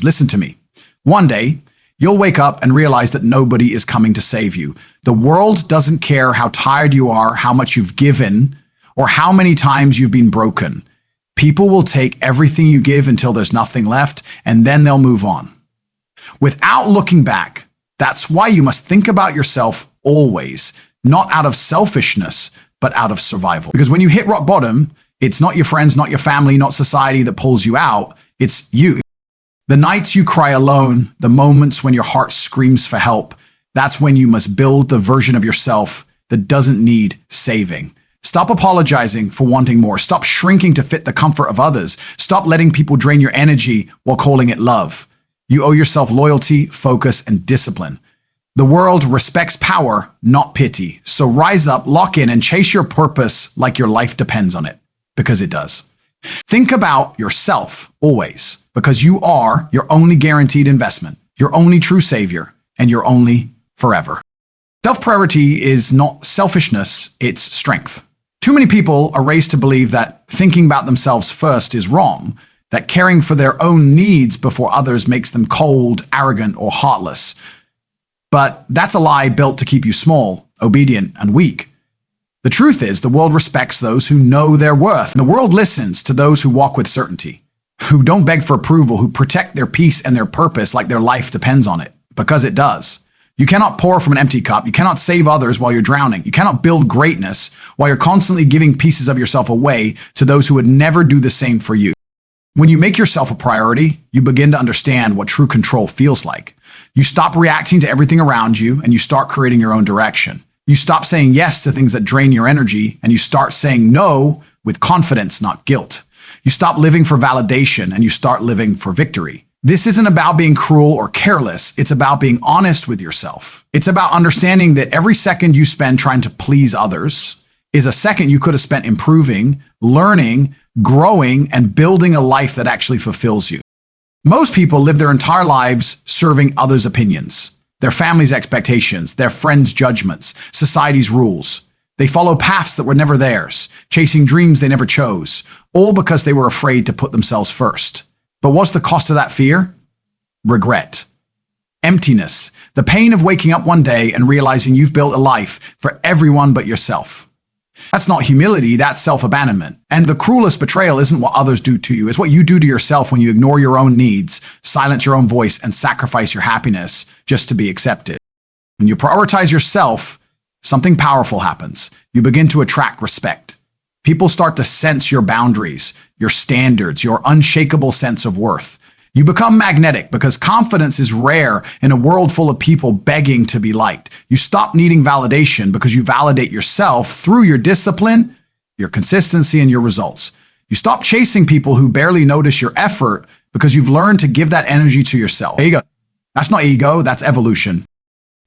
Listen to me. One day, you'll wake up and realize that nobody is coming to save you. The world doesn't care how tired you are, how much you've given, or how many times you've been broken. People will take everything you give until there's nothing left, and then they'll move on. Without looking back, that's why you must think about yourself always, not out of selfishness, but out of survival. Because when you hit rock bottom, it's not your friends, not your family, not society that pulls you out. It's you. The nights you cry alone, the moments when your heart screams for help, that's when you must build the version of yourself that doesn't need saving. Stop apologizing for wanting more. Stop shrinking to fit the comfort of others. Stop letting people drain your energy while calling it love. You owe yourself loyalty, focus, and discipline. The world respects power, not pity. So rise up, lock in, and chase your purpose like your life depends on it, because it does. Think about yourself always, because you are your only guaranteed investment, your only true savior, and your only forever. Self-priority is not selfishness, it's strength. Too many people are raised to believe that thinking about themselves first is wrong, that caring for their own needs before others makes them cold, arrogant, or heartless. But that's a lie built to keep you small, obedient, and weak. The truth is, the world respects those who know their worth. The world listens to those who walk with certainty, who don't beg for approval, who protect their peace and their purpose like their life depends on it, because it does. You cannot pour from an empty cup. You cannot save others while you're drowning. You cannot build greatness while you're constantly giving pieces of yourself away to those who would never do the same for you. When you make yourself a priority, you begin to understand what true control feels like. You stop reacting to everything around you and you start creating your own direction. You stop saying yes to things that drain your energy and you start saying no with confidence, not guilt. You stop living for validation and you start living for victory. This isn't about being cruel or careless. It's about being honest with yourself. It's about understanding that every second you spend trying to please others is a second you could have spent improving, learning, growing, and building a life that actually fulfills you. Most people live their entire lives serving others' opinions, their family's expectations, their friends' judgments, society's rules. They follow paths that were never theirs, chasing dreams they never chose, all because they were afraid to put themselves first. But what's the cost of that fear? Regret. Emptiness. The pain of waking up one day and realizing you've built a life for everyone but yourself. That's not humility, that's self-abandonment. And the cruelest betrayal isn't what others do to you, it's what you do to yourself when you ignore your own needs, silence your own voice, and sacrifice your happiness just to be accepted. When you prioritize yourself, something powerful happens. You begin to attract respect. People start to sense your boundaries, your standards, your unshakable sense of worth. You become magnetic because confidence is rare in a world full of people begging to be liked. You stop needing validation because you validate yourself through your discipline, your consistency, and your results. You stop chasing people who barely notice your effort because you've learned to give that energy to yourself. Ego. That's not ego, that's evolution.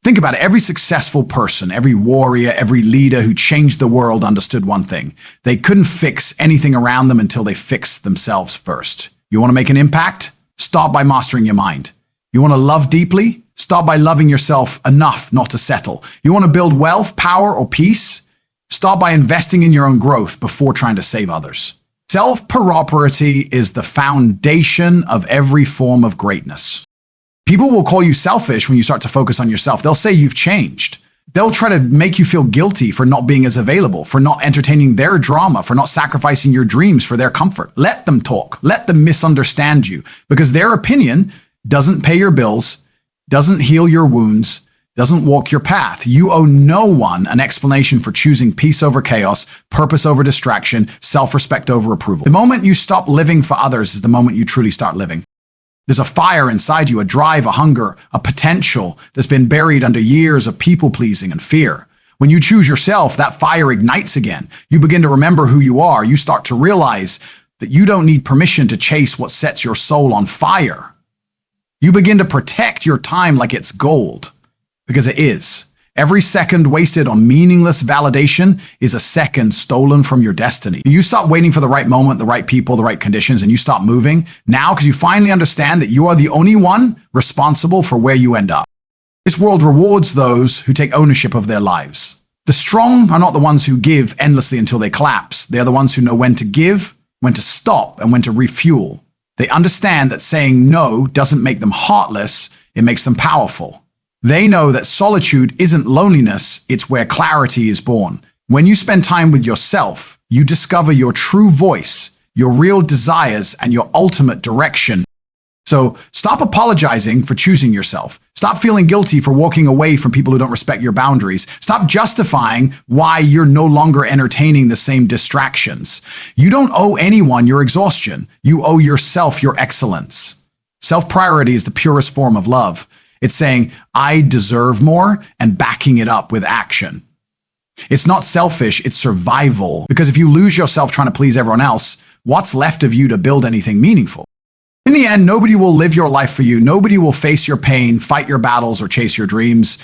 Think about it. Every successful person, every warrior, every leader who changed the world understood one thing. They couldn't fix anything around them until they fixed themselves first. You want to make an impact? Start by mastering your mind. You want to love deeply? Start by loving yourself enough not to settle. You want to build wealth, power, or peace? Start by investing in your own growth before trying to save others. Self-priority is the foundation of every form of greatness. People will call you selfish when you start to focus on yourself. They'll say you've changed. They'll try to make you feel guilty for not being as available, for not entertaining their drama, for not sacrificing your dreams for their comfort. Let them talk. Let them misunderstand you, because their opinion doesn't pay your bills, doesn't heal your wounds, doesn't walk your path. You owe no one an explanation for choosing peace over chaos, purpose over distraction, self-respect over approval. The moment you stop living for others is the moment you truly start living. There's a fire inside you, a drive, a hunger, a potential that's been buried under years of people-pleasing and fear. When you choose yourself, that fire ignites again. You begin to remember who you are. You start to realize that you don't need permission to chase what sets your soul on fire. You begin to protect your time like it's gold, because it is. Every second wasted on meaningless validation is a second stolen from your destiny. You stop waiting for the right moment, the right people, the right conditions, and you stop moving now because you finally understand that you are the only one responsible for where you end up. This world rewards those who take ownership of their lives. The strong are not the ones who give endlessly until they collapse. They're the ones who know when to give, when to stop, and when to refuel. They understand that saying no doesn't make them heartless, it makes them powerful. They know that solitude isn't loneliness, it's where clarity is born. When you spend time with yourself, you discover your true voice, your real desires, and your ultimate direction. So stop apologizing for choosing yourself. Stop feeling guilty for walking away from people who don't respect your boundaries. Stop justifying why you're no longer entertaining the same distractions. You don't owe anyone your exhaustion. You owe yourself your excellence. Self-priority is the purest form of love. It's saying, I deserve more, and backing it up with action. It's not selfish, it's survival. Because if you lose yourself trying to please everyone else, what's left of you to build anything meaningful? In the end, nobody will live your life for you. Nobody will face your pain, fight your battles, or chase your dreams.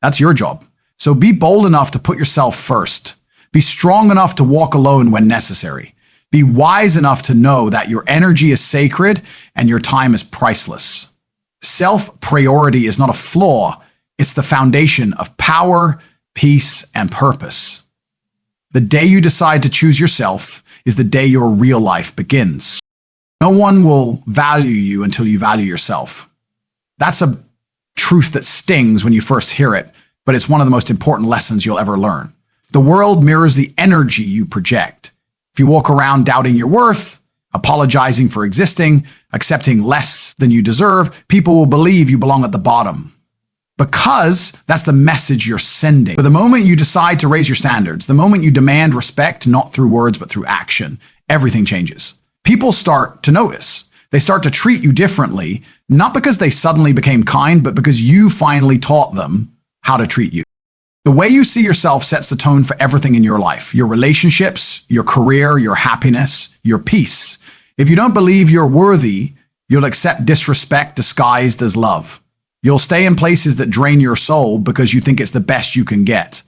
That's your job. So be bold enough to put yourself first. Be strong enough to walk alone when necessary. Be wise enough to know that your energy is sacred and your time is priceless. Self-priority is not a flaw. It's the foundation of power, peace, and purpose. The day you decide to choose yourself is the day your real life begins. No one will value you until you value yourself. That's a truth that stings when you first hear it, but it's one of the most important lessons you'll ever learn. The world mirrors the energy you project. If you walk around doubting your worth, apologizing for existing, accepting less than you deserve, people will believe you belong at the bottom. Because that's the message you're sending. But the moment you decide to raise your standards, the moment you demand respect, not through words, but through action, everything changes. People start to notice. They start to treat you differently, not because they suddenly became kind, but because you finally taught them how to treat you. The way you see yourself sets the tone for everything in your life, your relationships, your career, your happiness, your peace. If you don't believe you're worthy, you'll accept disrespect disguised as love. You'll stay in places that drain your soul because you think it's the best you can get.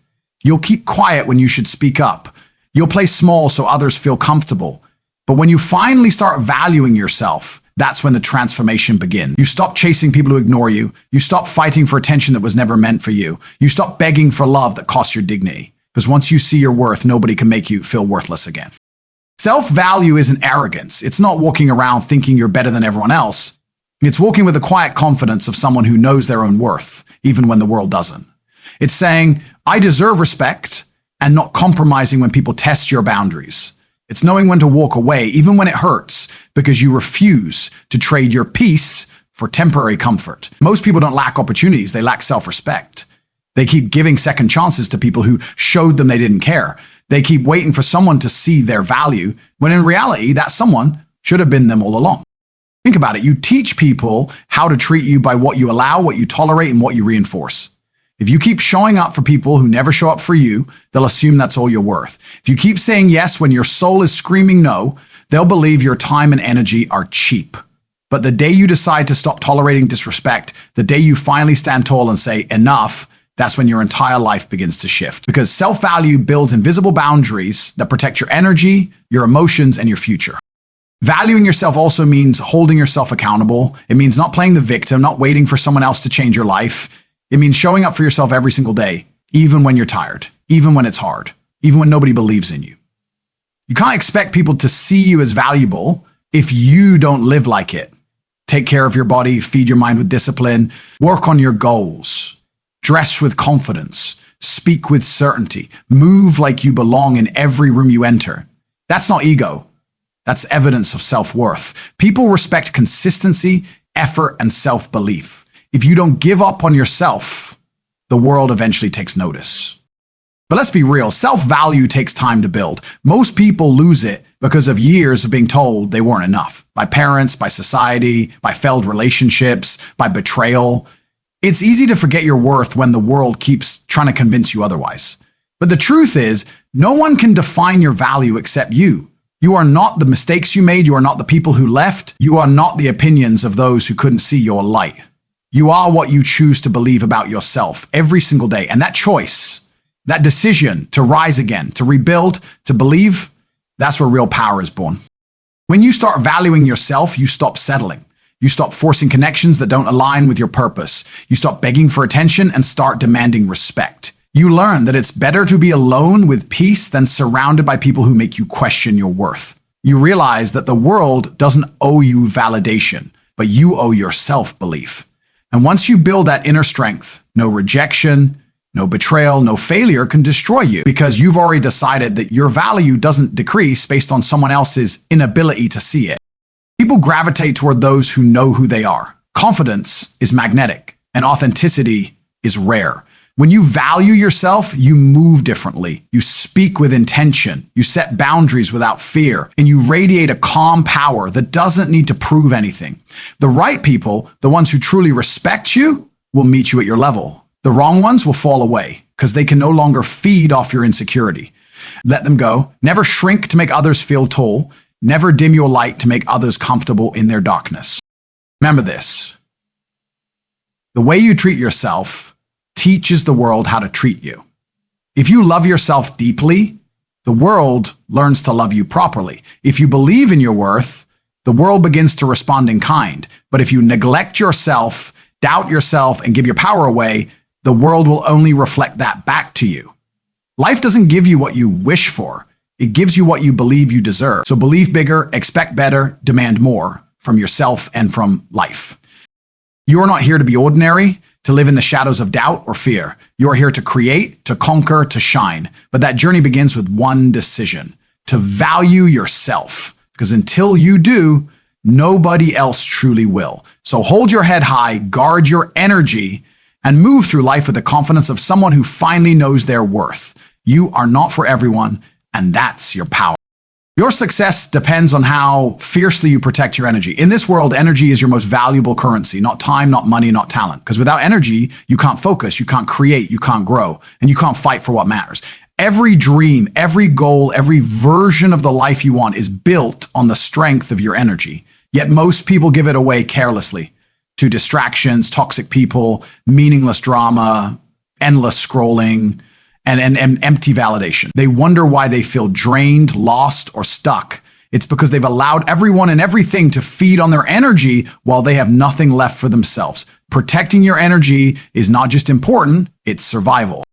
You'll keep quiet when you should speak up. You'll play small so others feel comfortable. But when you finally start valuing yourself, that's when the transformation begins. You stop chasing people who ignore you. You stop fighting for attention that was never meant for you. You stop begging for love that costs your dignity. Because once you see your worth, nobody can make you feel worthless again. Self-value isn't arrogance. It's not walking around thinking you're better than everyone else. It's walking with the quiet confidence of someone who knows their own worth, even when the world doesn't. It's saying, I deserve respect, and not compromising when people test your boundaries. It's knowing when to walk away, even when it hurts, because you refuse to trade your peace for temporary comfort. Most people don't lack opportunities, they lack self-respect. They keep giving second chances to people who showed them they didn't care. They keep waiting for someone to see their value, when in reality, that someone should have been them all along. Think about it. You teach people how to treat you by what you allow, what you tolerate, and what you reinforce. If you keep showing up for people who never show up for you, they'll assume that's all you're worth. If you keep saying yes when your soul is screaming no, they'll believe your time and energy are cheap. But the day you decide to stop tolerating disrespect, the day you finally stand tall and say enough, that's when your entire life begins to shift. Because self-value builds invisible boundaries that protect your energy, your emotions, and your future. Valuing yourself also means holding yourself accountable. It means not playing the victim, not waiting for someone else to change your life. It means showing up for yourself every single day, even when you're tired, even when it's hard, even when nobody believes in you. You can't expect people to see you as valuable if you don't live like it. Take care of your body, feed your mind with discipline, work on your goals, dress with confidence, speak with certainty, move like you belong in every room you enter. That's not ego. That's evidence of self-worth. People respect consistency, effort, and self-belief. If you don't give up on yourself, the world eventually takes notice. But let's be real, self-value takes time to build. Most people lose it because of years of being told they weren't enough. By parents, by society, by failed relationships, by betrayal. It's easy to forget your worth when the world keeps trying to convince you otherwise. But the truth is, no one can define your value except you. You are not the mistakes you made. You are not the people who left. You are not the opinions of those who couldn't see your light. You are what you choose to believe about yourself every single day. And that choice, that decision to rise again, to rebuild, to believe, that's where real power is born. When you start valuing yourself, you stop settling. You stop forcing connections that don't align with your purpose. You stop begging for attention and start demanding respect. You learn that it's better to be alone with peace than surrounded by people who make you question your worth. You realize that the world doesn't owe you validation, but you owe yourself belief. And once you build that inner strength, no rejection, no betrayal, no failure can destroy you because you've already decided that your value doesn't decrease based on someone else's inability to see it. People gravitate toward those who know who they are. Confidence is magnetic and authenticity is rare. When you value yourself, you move differently. You speak with intention. You set boundaries without fear, and you radiate a calm power that doesn't need to prove anything. The right people, the ones who truly respect you, will meet you at your level. The wrong ones will fall away because they can no longer feed off your insecurity. Let them go. Never shrink to make others feel tall. Never dim your light to make others comfortable in their darkness. Remember this. The way you treat yourself teaches the world how to treat you. If you love yourself deeply, the world learns to love you properly. If you believe in your worth, the world begins to respond in kind. But if you neglect yourself, doubt yourself, and give your power away, the world will only reflect that back to you. Life doesn't give you what you wish for. It gives you what you believe you deserve. So believe bigger, expect better, demand more from yourself and from life. You are not here to be ordinary, to live in the shadows of doubt or fear. You are here to create, to conquer, to shine. But that journey begins with one decision: to value yourself. Because until you do, nobody else truly will. So hold your head high, guard your energy, and move through life with the confidence of someone who finally knows their worth. You are not for everyone, and that's your power. Your success depends on how fiercely you protect your energy. In this world, energy is your most valuable currency, not time, not money, not talent. Because without energy, you can't focus, you can't create, you can't grow, and you can't fight for what matters. Every dream, every goal, every version of the life you want is built on the strength of your energy. Yet most people give it away carelessly to distractions, toxic people, meaningless drama, endless scrolling, and empty validation. They wonder why they feel drained, lost, or stuck. It's because they've allowed everyone and everything to feed on their energy while they have nothing left for themselves. Protecting your energy is not just important, it's survival.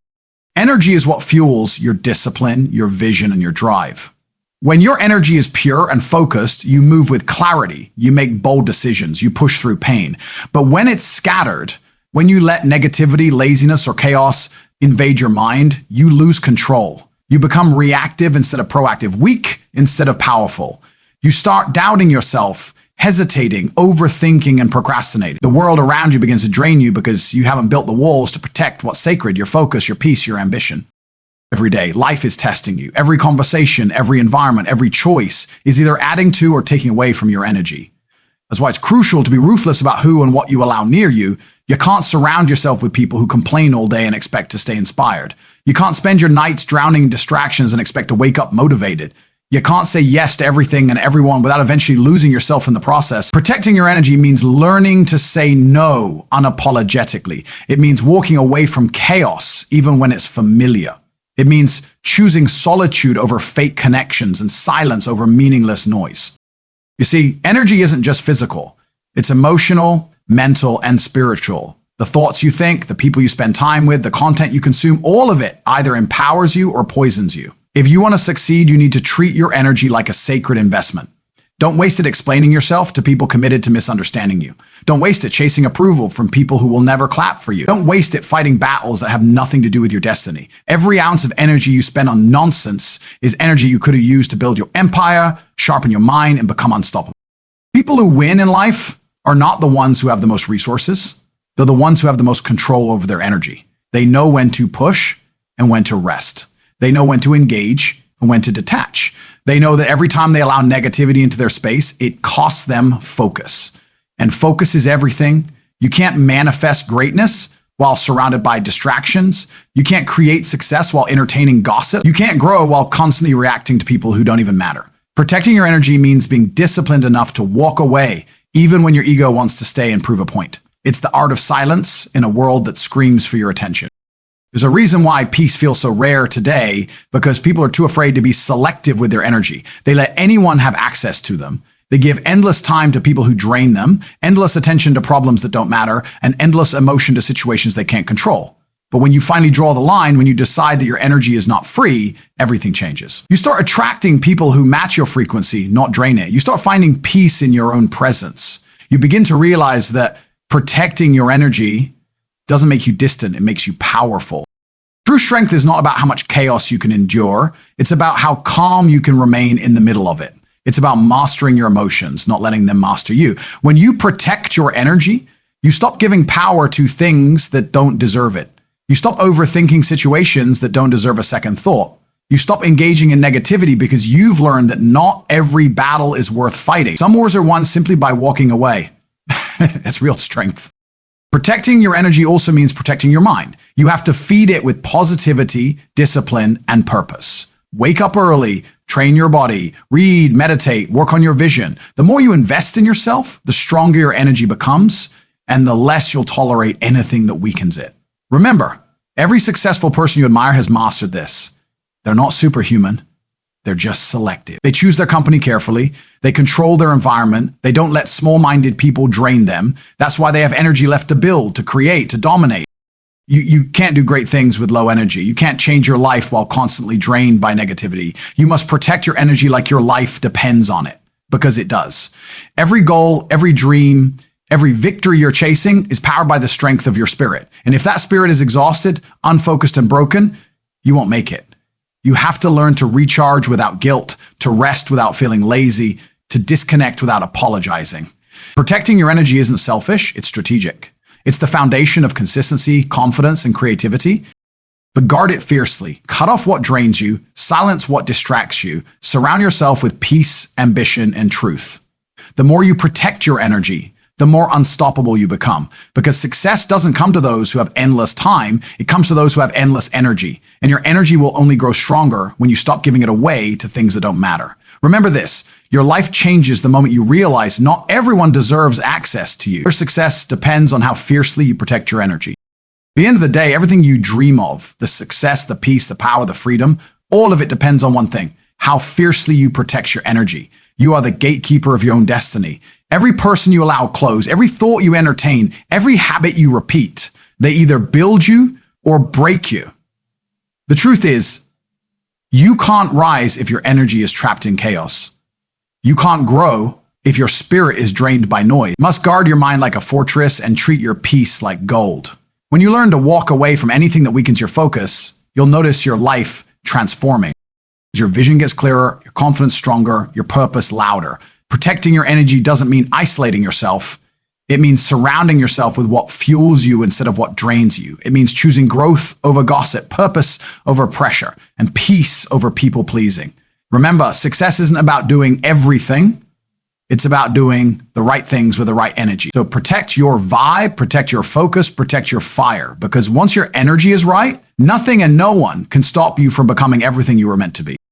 Energy is what fuels your discipline, your vision, and your drive. When your energy is pure and focused, you move with clarity, you make bold decisions, you push through pain. But when it's scattered, when you let negativity, laziness, or chaos invade your mind, you lose control. You become reactive instead of proactive, weak instead of powerful. You start doubting yourself, hesitating, overthinking, and procrastinating. The world around you begins to drain you because you haven't built the walls to protect what's sacred: your focus, your peace, your ambition. Every day, life is testing you. Every conversation, every environment, every choice is either adding to or taking away from your energy. That's why it's crucial to be ruthless about who and what you allow near you. You can't surround yourself with people who complain all day and expect to stay inspired. You can't spend your nights drowning in distractions and expect to wake up motivated. You can't say yes to everything and everyone without eventually losing yourself in the process. Protecting your energy means learning to say no unapologetically. It means walking away from chaos even when it's familiar. It means choosing solitude over fake connections and silence over meaningless noise. You see, energy isn't just physical. It's emotional, mental, and spiritual. The thoughts you think, the people you spend time with, the content you consume, all of it either empowers you or poisons you. If you want to succeed, you need to treat your energy like a sacred investment. Don't waste it explaining yourself to people committed to misunderstanding you. Don't waste it chasing approval from people who will never clap for you. Don't waste it fighting battles that have nothing to do with your destiny. Every ounce of energy you spend on nonsense is energy you could have used to build your empire, sharpen your mind, and become unstoppable. People who win in life are not the ones who have the most resources. They're the ones who have the most control over their energy. They know when to push and when to rest. They know when to engage and when to detach. They know that every time they allow negativity into their space, it costs them focus. And focus is everything. You can't manifest greatness while surrounded by distractions. You can't create success while entertaining gossip. You can't grow while constantly reacting to people who don't even matter. Protecting your energy means being disciplined enough to walk away, even when your ego wants to stay and prove a point. It's the art of silence in a world that screams for your attention. There's a reason why peace feels so rare today, because people are too afraid to be selective with their energy. They let anyone have access to them. They give endless time to people who drain them, endless attention to problems that don't matter, and endless emotion to situations they can't control. But when you finally draw the line, when you decide that your energy is not free, everything changes. You start attracting people who match your frequency, not drain it. You start finding peace in your own presence. You begin to realize that protecting your energy doesn't make you distant, it makes you powerful. True strength is not about how much chaos you can endure. It's about how calm you can remain in the middle of it. It's about mastering your emotions, not letting them master you. When you protect your energy, you stop giving power to things that don't deserve it. You stop overthinking situations that don't deserve a second thought. You stop engaging in negativity because you've learned that not every battle is worth fighting. Some wars are won simply by walking away. That's real strength. Protecting your energy also means protecting your mind. You have to feed it with positivity, discipline, and purpose. Wake up early, train your body, read, meditate, work on your vision. The more you invest in yourself, the stronger your energy becomes, and the less you'll tolerate anything that weakens it. Remember, every successful person you admire has mastered this. They're not superhuman. They're just selective. They choose their company carefully. They control their environment. They don't let small-minded people drain them. That's why they have energy left to build, to create, to dominate. You can't do great things with low energy. You can't change your life while constantly drained by negativity. You must protect your energy like your life depends on it, because it does. Every goal, every dream, every victory you're chasing is powered by the strength of your spirit. And if that spirit is exhausted, unfocused, and broken, you won't make it. You have to learn to recharge without guilt, to rest without feeling lazy, to disconnect without apologizing. Protecting your energy isn't selfish, it's strategic. It's the foundation of consistency, confidence, and creativity. But guard it fiercely. Cut off what drains you, silence what distracts you, surround yourself with peace, ambition, and truth. The more you protect your energy, the more unstoppable you become. Because success doesn't come to those who have endless time, it comes to those who have endless energy. And your energy will only grow stronger when you stop giving it away to things that don't matter. Remember this, your life changes the moment you realize not everyone deserves access to you. Your success depends on how fiercely you protect your energy. At the end of the day, everything you dream of, the success, the peace, the power, the freedom, all of it depends on one thing, how fiercely you protect your energy. You are the gatekeeper of your own destiny. Every person you allow close, every thought you entertain, every habit you repeat, they either build you or break you. The truth is, you can't rise if your energy is trapped in chaos. You can't grow if your spirit is drained by noise. You must guard your mind like a fortress and treat your peace like gold. When you learn to walk away from anything that weakens your focus, you'll notice your life transforming. Your vision gets clearer, your confidence stronger, your purpose louder. Protecting your energy doesn't mean isolating yourself. It means surrounding yourself with what fuels you instead of what drains you. It means choosing growth over gossip, purpose over pressure, and peace over people pleasing. Remember, success isn't about doing everything. It's about doing the right things with the right energy. So protect your vibe, protect your focus, protect your fire. Because once your energy is right, nothing and no one can stop you from becoming everything you were meant to be.